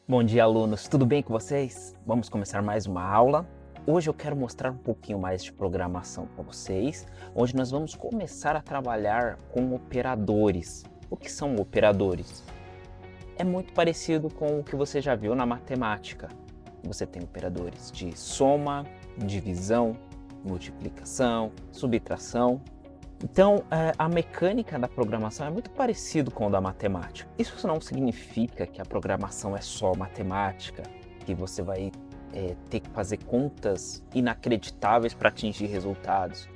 Bom dia, alunos! Tudo bem com vocês? Vamos começar mais uma aula. Hoje eu quero mostrar um pouquinho mais de programação para vocês, onde nós vamos começar a trabalhar com operadores. O que são operadores? É muito parecido com o que você já viu na matemática. Você tem operadores de soma, divisão, multiplicação, subtração. Então, a mecânica da programação é muito parecido com o da matemática. Isso não significa que a programação é só matemática, que você vai ter que fazer contas inacreditáveis para atingir resultados.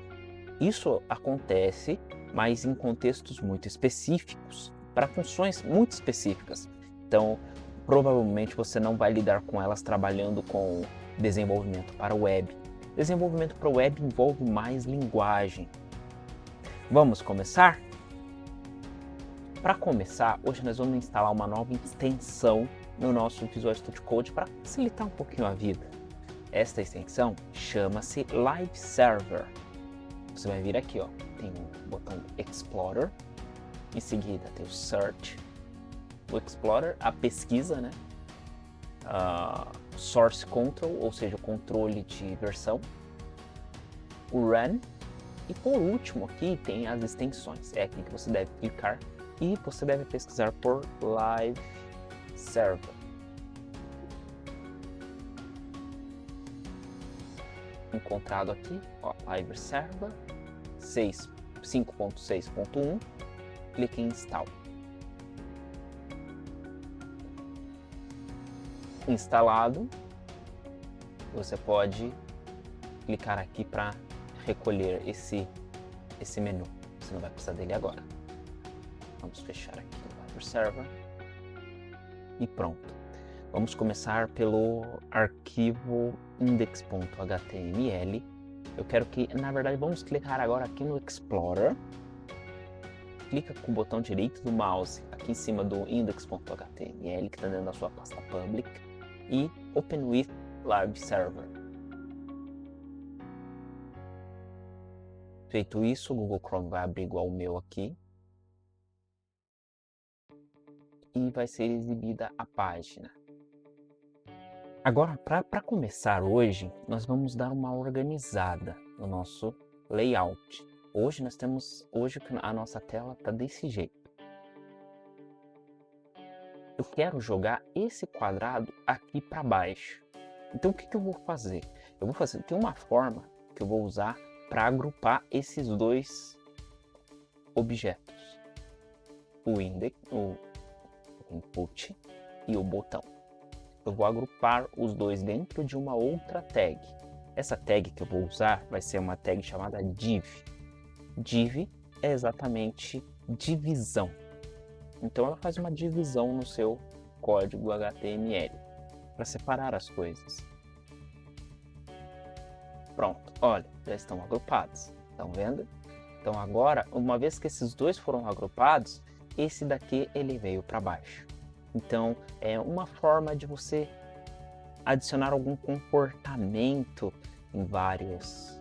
Isso acontece, mas em contextos muito específicos, para funções muito específicas. Então, provavelmente você não vai lidar com elas trabalhando com desenvolvimento para web. Desenvolvimento para web envolve mais linguagem. Vamos começar? Para começar, hoje nós vamos instalar uma nova extensão no nosso Visual Studio Code para facilitar um pouquinho a vida. Esta extensão chama-se Live Server. Você vai vir aqui, ó, tem o botão Explorer, em seguida tem o Search, o Explorer, a pesquisa, né? Source Control, ou seja, o controle de versão, o Run, e por último aqui tem as extensões. É aqui que você deve clicar e você deve pesquisar por Live Server. Encontrado aqui, ó, Live Server 5.6.1, clique em Install. Instalado, você pode clicar aqui para recolher esse menu. Você não vai precisar dele agora. Vamos fechar aqui o Live Server. E pronto. Vamos começar pelo arquivo index.html. Eu quero que, na verdade, vamos clicar agora aqui no Explorer. Clica com o botão direito do mouse aqui em cima do index.html, que está dentro da sua pasta public, e Open with Live Server. Feito isso, o Google Chrome vai abrir igual o meu aqui. E vai ser exibida a página. Agora, para começar hoje, nós vamos dar uma organizada no nosso layout. Hoje a nossa tela está desse jeito. Eu quero jogar esse quadrado aqui para baixo. Então o que eu vou fazer? Tem uma forma que eu vou usar para agrupar esses dois objetos, o index, o input e o botão. Eu vou agrupar os dois dentro de uma outra tag. Essa tag que eu vou usar vai ser uma tag chamada div. Div é exatamente divisão. Então ela faz uma divisão no seu código HTML para separar as coisas. Pronto, olha, já estão agrupados. Estão vendo? Então agora, uma vez que esses dois foram agrupados, esse daqui ele veio para baixo. Então é uma forma de você adicionar algum comportamento em vários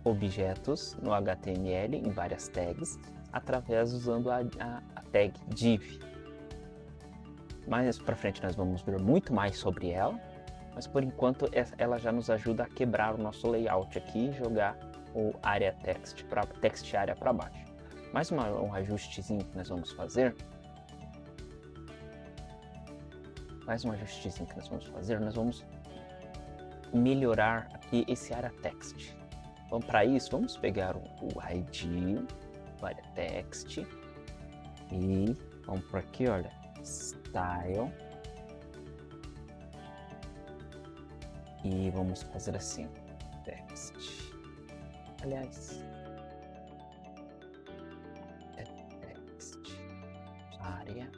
objetos no HTML, em várias tags, através usando a tag div. Mais para frente nós vamos ver muito mais sobre ela, mas por enquanto ela já nos ajuda a quebrar o nosso layout aqui e jogar o area text area para baixo. Mais um ajustezinho que nós vamos fazer. Nós vamos melhorar aqui esse area text. Então, para isso, vamos pegar o ID, o area text, e vamos por aqui, olha, style, e vamos fazer assim, text, aliás, text, área,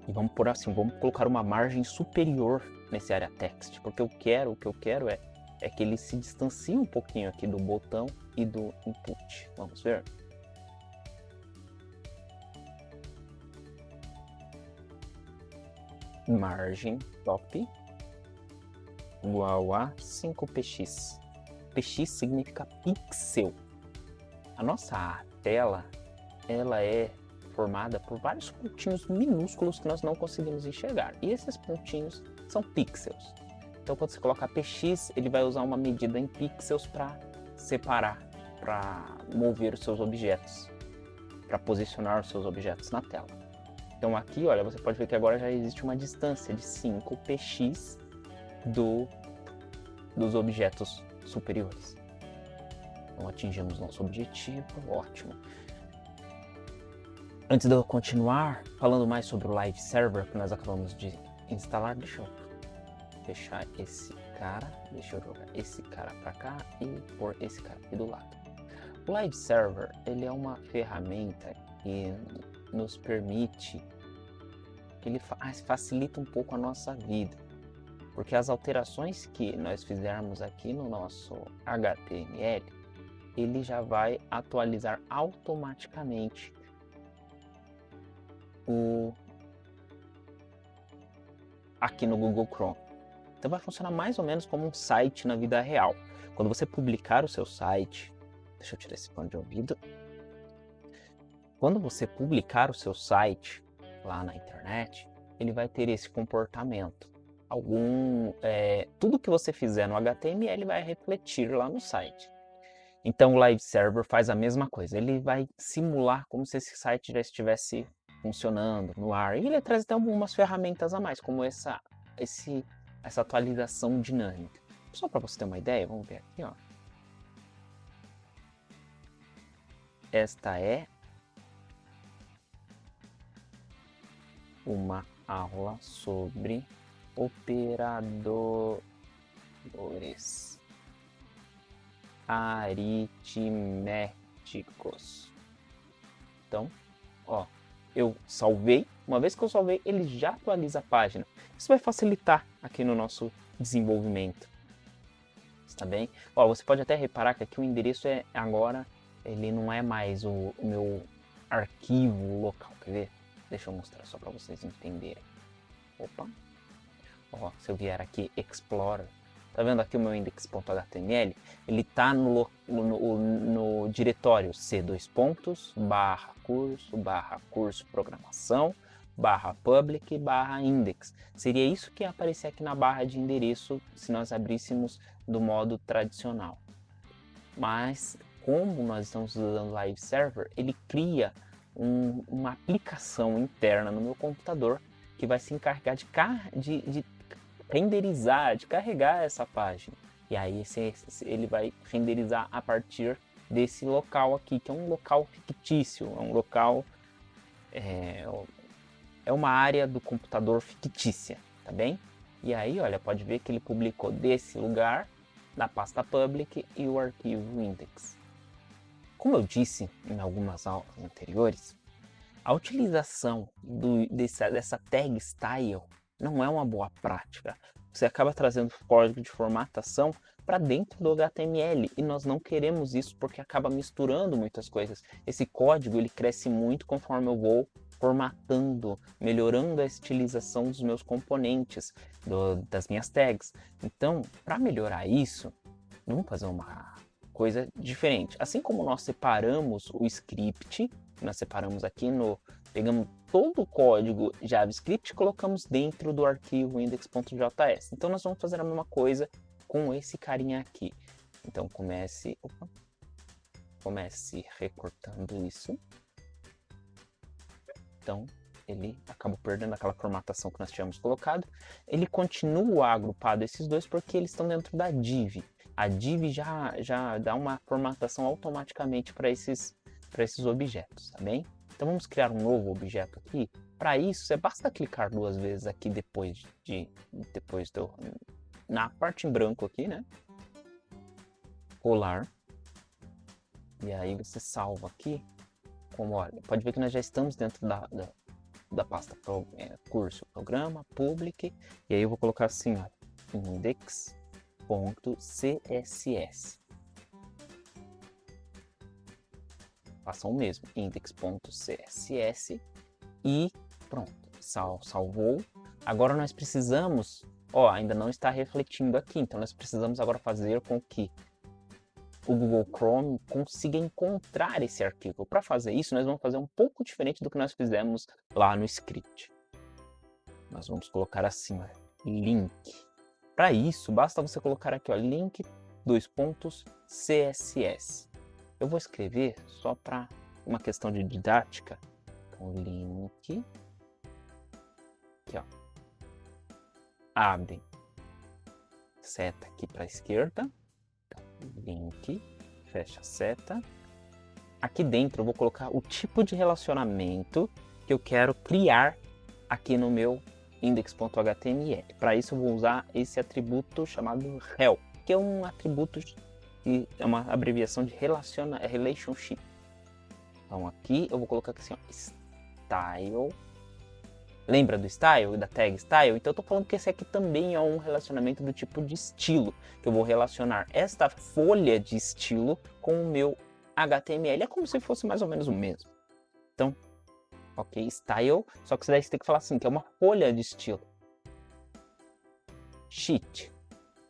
e vamos por assim, vamos colocar uma margem superior nesse area text, porque o que eu quero é que ele se distancie um pouquinho aqui do botão e do input. Vamos ver? Margem top igual a 5px. Px significa pixel. A nossa tela ela é formada por vários pontinhos minúsculos que nós não conseguimos enxergar. E esses pontinhos são pixels. Então, quando você coloca px, ele vai usar uma medida em pixels para separar, para mover os seus objetos, para posicionar os seus objetos na tela. Então aqui, olha, você pode ver que agora já existe uma distância de 5px dos objetos superiores. Então atingimos nosso objetivo, ótimo. Antes de eu continuar falando mais sobre o Live Server que nós acabamos de instalar, deixa eu fechar esse cara, deixa eu jogar esse cara para cá e pôr esse cara aqui do lado. O Live Server, ele é uma ferramenta que nos permite, que ele facilita um pouco a nossa vida, porque as alterações que nós fizermos aqui no nosso HTML, ele já vai atualizar automaticamente aqui no Google Chrome. Então vai funcionar mais ou menos como um site na vida real. Quando você publicar o seu site, deixa eu tirar esse fone de ouvido. Quando você publicar o seu site lá na internet, ele vai ter esse comportamento. Tudo que você fizer no HTML vai refletir lá no site. Então o Live Server faz a mesma coisa. Ele vai simular como se esse site já estivesse funcionando no ar. E ele traz até algumas ferramentas a mais, como essa atualização dinâmica. Só para você ter uma ideia, vamos ver aqui, ó. Esta é uma aula sobre operadores aritméticos. Então, ó, eu salvei. Uma vez que eu salvei, ele já atualiza a página. Isso vai facilitar aqui no nosso desenvolvimento. Está bem? Ó, você pode até reparar que aqui o endereço agora, ele não é mais o meu arquivo local. Quer ver? Deixa eu mostrar só para vocês entenderem. Opa! Ó, se eu vier aqui, Explorer, tá vendo aqui o meu index.html? Ele tá no diretório c:/curso programação /public /index. Seria isso que ia aparecer aqui na barra de endereço se nós abríssemos do modo tradicional. Mas como nós estamos usando Live Server, ele cria uma aplicação interna no meu computador que vai se encarregar de renderizar, de carregar essa página. E aí ele vai renderizar a partir desse local aqui, que é um local fictício, é um local, é uma área do computador fictícia, tá bem? E aí, olha, pode ver que ele publicou desse lugar, da pasta public e o arquivo index. Como eu disse em algumas aulas anteriores, a utilização dessa tag style não é uma boa prática. Você acaba trazendo código de formatação para dentro do HTML e nós não queremos isso porque acaba misturando muitas coisas. Esse código ele cresce muito conforme eu vou formatando, melhorando a estilização dos meus componentes, das minhas tags. Então, para melhorar isso, vamos fazer uma coisa diferente. Assim como nós separamos o script, nós separamos aqui pegamos todo o código JavaScript e colocamos dentro do arquivo index.js. Então nós vamos fazer a mesma coisa com esse carinha aqui. Então comece recortando isso. Então ele acabou perdendo aquela formatação que nós tínhamos colocado. Ele continua agrupado esses dois porque eles estão dentro da div. A div já dá uma formatação automaticamente para esses objetos, tá bem? Então vamos criar um novo objeto aqui. Para isso, basta clicar 2 vezes aqui na parte em branco aqui, né? Colar. E aí você salva aqui. Como, olha, pode ver que nós já estamos dentro da pasta curso, programa, public. E aí eu vou colocar assim, ó, index.css. Façam o mesmo, index.css e pronto, salvou. Agora nós precisamos, ainda não está refletindo aqui, então nós precisamos agora fazer com que o Google Chrome consiga encontrar esse arquivo. Para fazer isso, nós vamos fazer um pouco diferente do que nós fizemos lá no script. Nós vamos colocar assim, ó, link. Para isso, basta você colocar aqui, ó, link, CSS. Eu vou escrever só para uma questão de didática. Então, link, aqui, ó, abre, seta aqui para a esquerda, link, fecha a seta. Aqui dentro eu vou colocar o tipo de relacionamento que eu quero criar aqui no meu index.html. Para isso eu vou usar esse atributo chamado rel, que é um atributo que é uma abreviação de relationship. Então aqui eu vou colocar assim, ó, style. Lembra do style, da tag style? Então eu estou falando que esse aqui também é um relacionamento do tipo de estilo, que eu vou relacionar esta folha de estilo com o meu HTML. É como se fosse mais ou menos o mesmo. Então, ok, style, só que daí você tem que falar assim, que é uma folha de estilo. Sheet,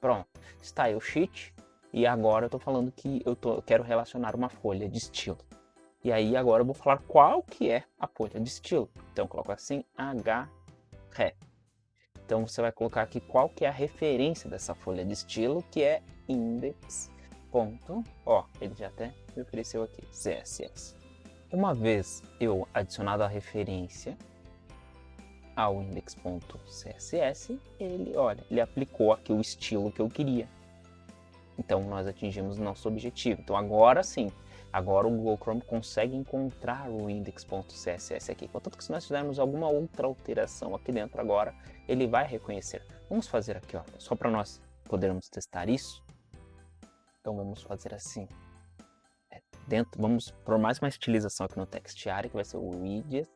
pronto, style sheet, e agora eu estou falando que eu quero relacionar uma folha de estilo. E aí agora eu vou falar qual que é a folha de estilo. Então eu coloco assim, href. Então você vai colocar aqui qual que é a referência dessa folha de estilo, que é index. Ó, ele já até me ofereceu aqui, CSS. Uma vez eu adicionado a referência ao index.css, ele aplicou aqui o estilo que eu queria. Então nós atingimos o nosso objetivo. Então agora sim, agora o Google Chrome consegue encontrar o index.css aqui. Contanto que se nós fizermos alguma outra alteração aqui dentro agora, ele vai reconhecer. Vamos fazer aqui, ó, só para nós podermos testar isso. Então vamos fazer assim. Vamos por mais uma estilização aqui no text area, que vai ser o widget.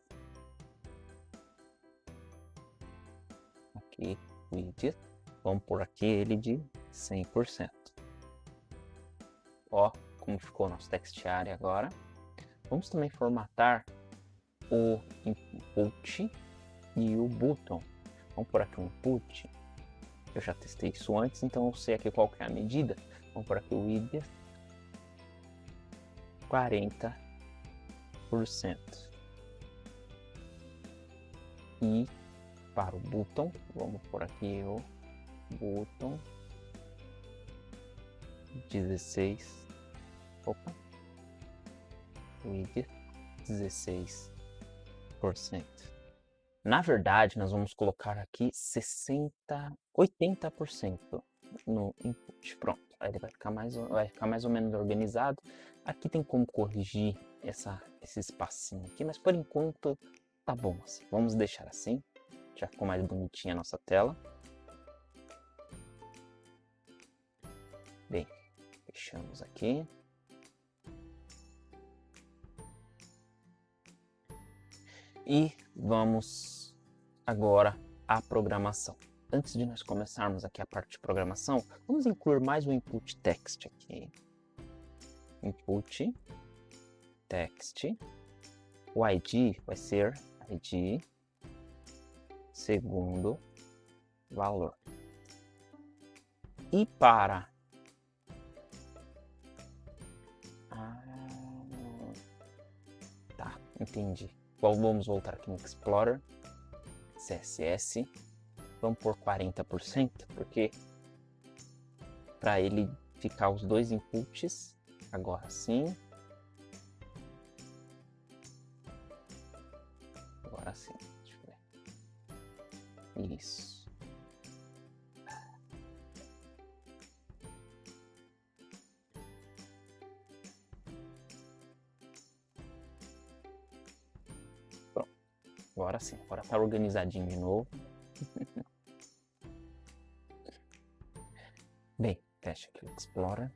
Aqui, widget. Vamos por aqui ele de 100%. Ó, como ficou o nosso text area agora. Vamos também formatar o input e o button. Vamos por aqui o input. Eu já testei isso antes, então eu sei aqui qual que é a medida. Vamos por aqui o width 40%. E para o button, vamos por aqui o button 16. Opa. Width 16%. Na verdade, nós vamos colocar aqui 80% no input. Pronto, aí ele vai ficar mais ou menos organizado. Aqui tem como corrigir esse espacinho aqui, mas por enquanto tá bom assim. Vamos deixar assim, já ficou mais bonitinha a nossa tela. Bem, fechamos aqui. E vamos agora à programação. Antes de nós começarmos aqui a parte de programação, vamos incluir mais um input text aqui. Input text. O ID vai ser ID segundo valor. E para tá, entendi. Vamos voltar aqui no Explorer, CSS, vamos por 40%, porque para ele ficar os dois inputs, agora sim, deixa eu ver, isso. Agora sim, agora tá organizadinho de novo. Bem, fecha aqui o Explorer.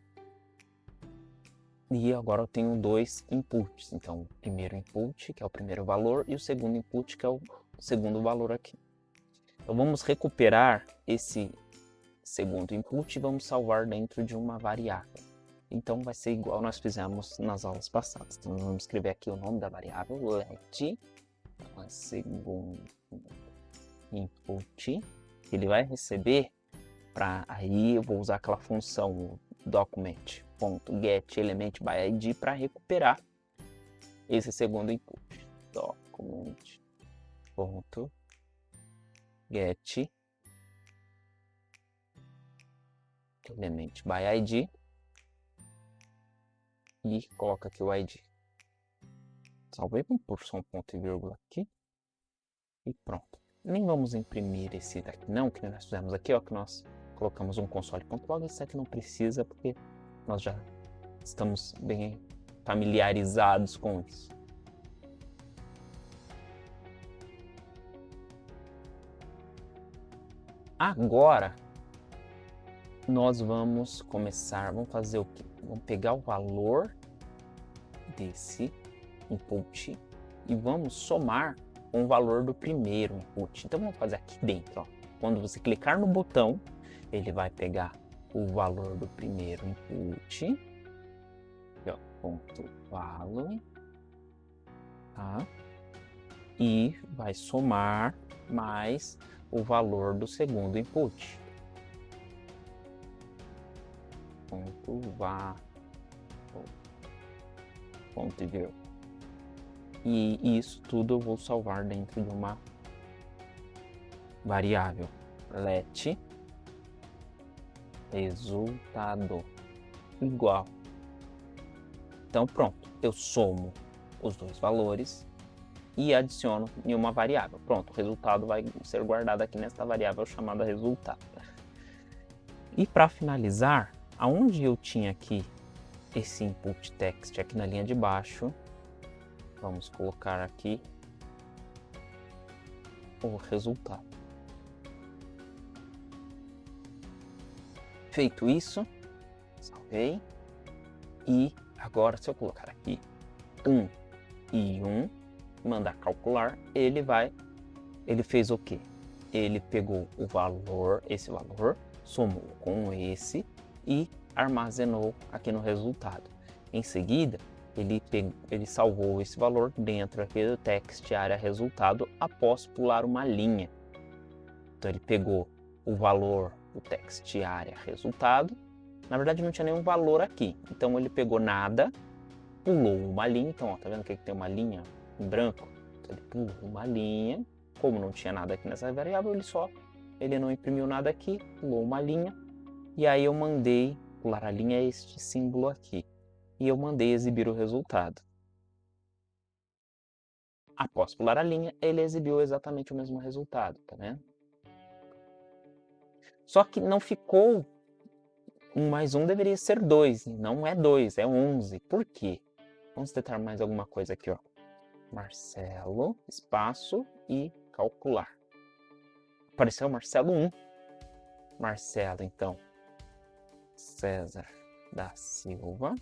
E agora eu tenho dois inputs. Então, o primeiro input, que é o primeiro valor, e o segundo input, que é o segundo valor aqui. Então, vamos recuperar esse segundo input e vamos salvar dentro de uma variável. Então, vai ser igual nós fizemos nas aulas passadas. Então, vamos escrever aqui o nome da variável, let. A segundo input, ele vai receber Aí eu vou usar aquela função document.getElementById para recuperar esse segundo input. Document.getElementById e coloca aqui o ID. Salvei, vamos pôr só um ponto e vírgula aqui e pronto. Nem vamos imprimir esse daqui não, que nós fizemos aqui, ó, que nós colocamos um console.log. Isso aqui não precisa porque nós já estamos bem familiarizados com isso. Agora nós vamos começar, vamos fazer o quê? Vamos pegar o valor desse input e vamos somar com o valor do primeiro input. Então vamos fazer aqui dentro, ó. Quando você clicar no botão, ele vai pegar o valor do primeiro input, aqui, ó, ponto value, tá? E vai somar mais o valor do segundo input. Ponto e vírgula. E isso tudo eu vou salvar dentro de uma variável let resultado igual. Então pronto, eu somo os dois valores e adiciono em uma variável. Pronto, o resultado vai ser guardado aqui nesta variável chamada resultado. E para finalizar, aonde eu tinha aqui esse input text aqui na linha de baixo, vamos colocar aqui o resultado. Feito isso, salvei. E agora se eu colocar aqui 1 e 1, mandar calcular, ele fez o quê? Ele pegou o valor, esse valor, somou com esse e armazenou aqui no resultado. Em seguida, ele salvou esse valor dentro aqui do text área resultado após pular uma linha. Então ele pegou o valor do text área resultado. Na verdade não tinha nenhum valor aqui. Então ele pegou nada, pulou uma linha. Então, ó, tá vendo que tem uma linha em branco? Então ele pulou uma linha. Como não tinha nada aqui nessa variável, ele não imprimiu nada aqui, pulou uma linha. E aí eu mandei pular a linha, este símbolo aqui. E eu mandei exibir o resultado. Após pular a linha, ele exibiu exatamente o mesmo resultado, tá vendo? Só que não ficou 1 mais 1 deveria ser 2, não é 2, é 11. Por quê? Vamos tentar mais alguma coisa aqui, ó. Marcelo, espaço e calcular. Apareceu Marcelo 1. Marcelo, então. César da Silva.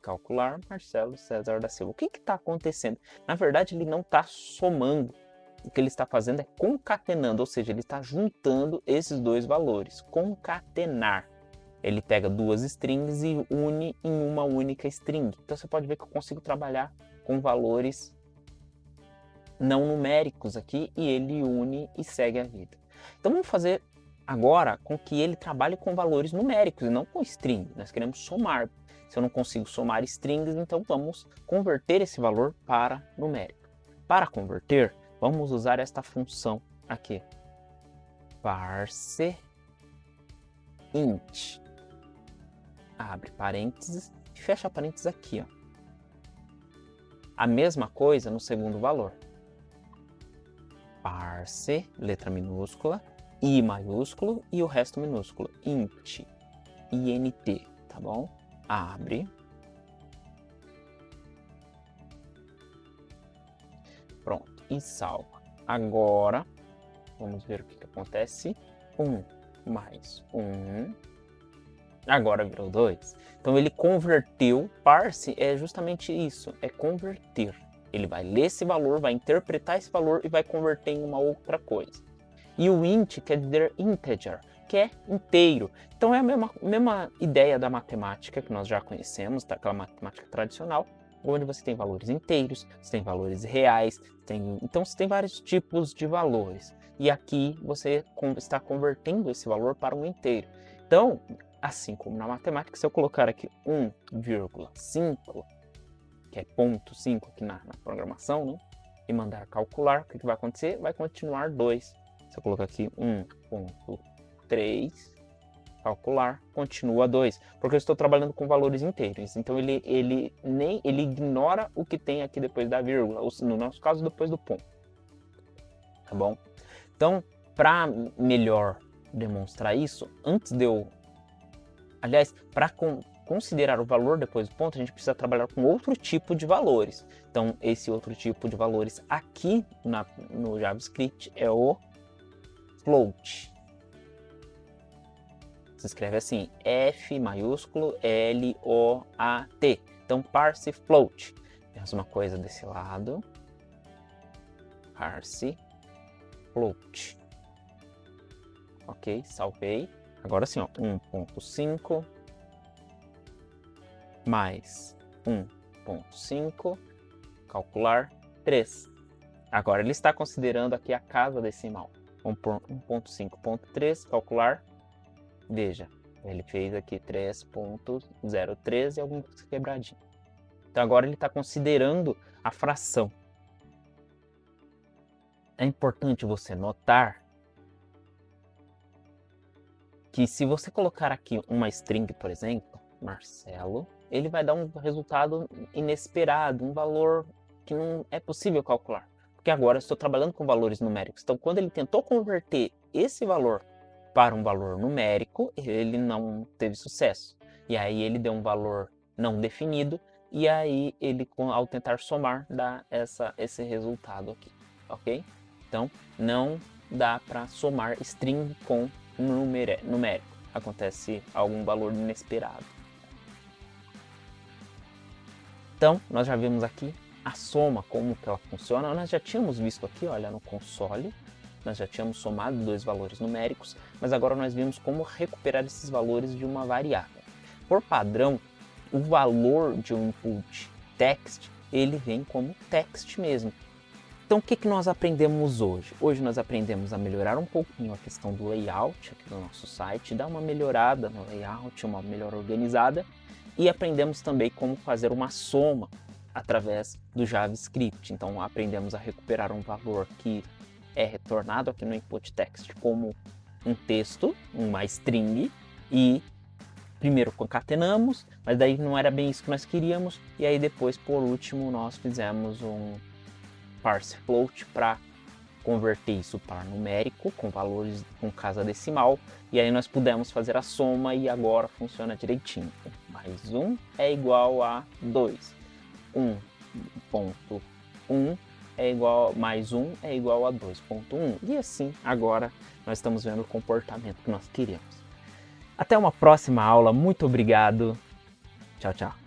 Calcular Marcelo César da Silva. O que está acontecendo? Na verdade, ele não está somando. O que ele está fazendo é concatenando, ou seja, ele está juntando esses dois valores. Concatenar. Ele pega duas strings e une em uma única string. Então você pode ver que eu consigo trabalhar com valores não numéricos aqui e ele une e segue a vida. Então vamos fazer agora com que ele trabalhe com valores numéricos e não com string. Nós queremos somar. Se eu não consigo somar strings, então vamos converter esse valor para numérico. Para converter, vamos usar esta função aqui. Parse int. Abre parênteses e fecha parênteses aqui, ó. A mesma coisa no segundo valor. Parse, letra minúscula, I maiúsculo e o resto minúsculo. Int, int, tá bom? Abre. Pronto, e salva. Agora, vamos ver o que acontece. 1 mais 1. Agora virou 2. Então ele converteu. Parse é justamente isso, é converter. Ele vai ler esse valor, vai interpretar esse valor e vai converter em uma outra coisa. E o int quer dizer integer, que é inteiro. Então é a mesma ideia da matemática que nós já conhecemos, daquela matemática tradicional, onde você tem valores inteiros, você tem valores reais, então você tem vários tipos de valores. e aqui você está convertendo esse valor para um inteiro. Então, assim como na matemática, se eu colocar aqui 1,5, que é 0,5 aqui na programação, né? E mandar calcular, o que vai acontecer? Vai continuar 2. Se eu colocar aqui 1,3, calcular, continua 2, porque eu estou trabalhando com valores inteiros. Então ele ignora o que tem aqui depois da vírgula, ou no nosso caso, depois do ponto. Tá bom? Então, para melhor demonstrar isso, antes de eu... Aliás, para considerar o valor depois do ponto, a gente precisa trabalhar com outro tipo de valores. Então, esse outro tipo de valores aqui no JavaScript é o float. Se escreve assim, F maiúsculo L-O-A-T. Então, parse float. Mesma coisa desse lado. Parse float. Ok, salvei. Agora sim, 1.5 mais 1.5, calcular 3. Agora ele está considerando aqui a casa decimal. 1.5.3, calcular. Veja, ele fez aqui 3.03 e alguns quebradinhos. Então agora ele está considerando a fração. É importante você notar que se você colocar aqui uma string, por exemplo, Marcelo, ele vai dar um resultado inesperado, um valor que não é possível calcular. Porque agora eu estou trabalhando com valores numéricos. Então quando ele tentou converter esse valor para um valor numérico, ele não teve sucesso. E aí ele deu um valor não definido, e aí ele, ao tentar somar, dá esse resultado aqui, ok? Então, não dá para somar string com numérico. Acontece algum valor inesperado. Então, nós já vimos aqui a soma, como que ela funciona. Nós já tínhamos visto aqui, olha, no console. Nós já tínhamos somado dois valores numéricos, mas agora nós vimos como recuperar esses valores de uma variável. Por padrão, o valor de um input text, ele vem como text mesmo. Então o que nós aprendemos hoje? Hoje nós aprendemos a melhorar um pouquinho a questão do layout aqui do nosso site, dar uma melhorada no layout, uma melhor organizada, e aprendemos também como fazer uma soma através do JavaScript. Então aprendemos a recuperar um valor que é retornado aqui no input text como um texto, uma string, e primeiro concatenamos, mas daí não era bem isso que nós queríamos, e aí depois, por último, nós fizemos um parse float para converter isso para numérico, com valores com casa decimal, e aí nós pudemos fazer a soma e agora funciona direitinho. Mais 1 é igual a 2. 1.1 é igual, mais 1 é igual a 2.1. E assim, agora nós estamos vendo o comportamento que nós queríamos. Até uma próxima aula. Muito obrigado. Tchau, tchau.